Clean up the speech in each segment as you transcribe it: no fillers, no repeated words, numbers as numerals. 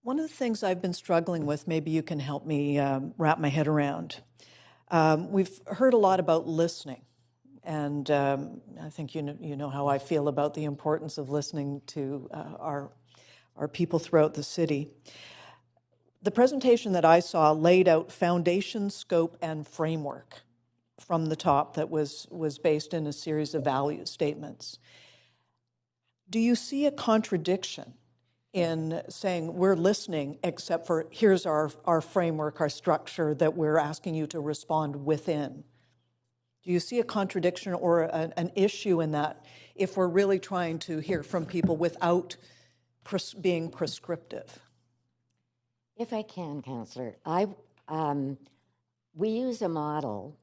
One of the things I've been struggling with, maybe you can help me wrap my head around. We've heard a lot about listening, and I think you know how I feel about the importance of listening to our people throughout the city. The presentation that I saw laid out foundation, scope, and framework from the top that was based in a series of value statements. Do you see a contradiction in saying we're listening, except for here's our framework, our structure that we're asking you to respond within? Do you see a contradiction or an issue in that if we're really trying to hear from people without being prescriptive? If I can, Councillor, we use a model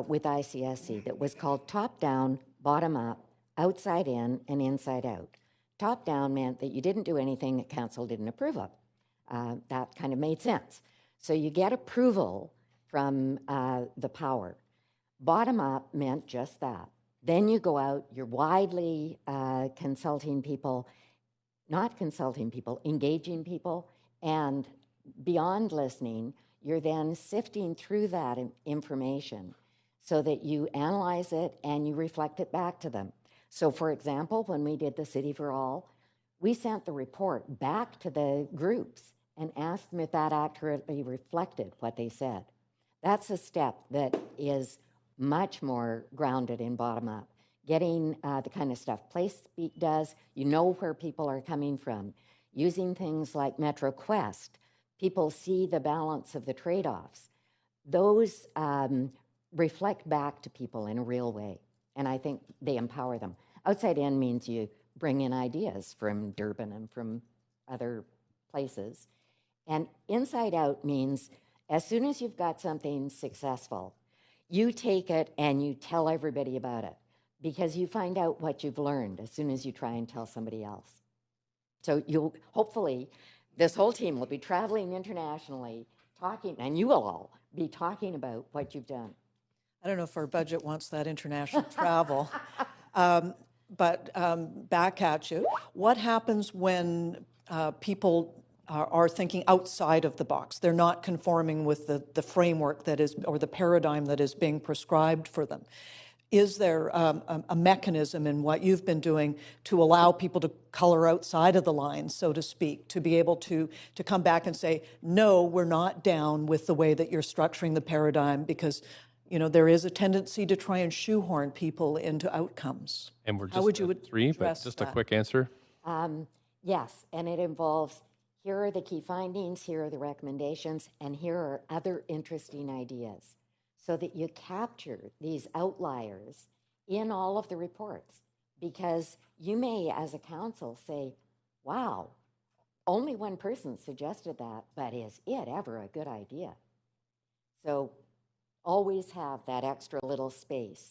with ICSC that was called top-down, bottom-up, outside in, and inside out. Top-down meant that you didn't do anything that council didn't approve of. That kind of made sense. So you get approval from the power. Bottom-up meant just that. Then you go out, you're widely consulting people, not consulting people, engaging people, and beyond listening, you're then sifting through that information so that you analyze it and you reflect it back to them. So, for example, when we did the City for All, we sent the report back to the groups and asked them if that accurately reflected what they said. That's a step that is much more grounded in bottom-up. Getting the kind of stuff Place Speak does, you know where people are coming from. Using things like MetroQuest, people see the balance of the trade-offs. Those reflect back to people in a real way, and I think they empower them. Outside in means you bring in ideas from Durban and from other places. And inside out means as soon as you've got something successful, you take it and you tell everybody about it because you find out what you've learned as soon as you try and tell somebody else. So you'll hopefully, this whole team will be traveling internationally, talking, and you will all be talking about what you've done. I don't know if our budget wants that international travel, but back at you. What happens when people are thinking outside of the box? They're not conforming with the framework that is, or the paradigm that is being prescribed for them. Is there a mechanism in what you've been doing to allow people to color outside of the lines, so to speak, to be able to come back and say, no, we're not down with the way that you're structuring the paradigm, because there is a tendency to try and shoehorn people into outcomes. And we're just How would you three, but address just that? a quick answer. Yes, and it involves, here are the key findings, here are the recommendations, and here are other interesting ideas, so that you capture these outliers in all of the reports. Because you may, as a council, say, wow, only one person suggested that, but is it ever a good idea? So always have that extra little space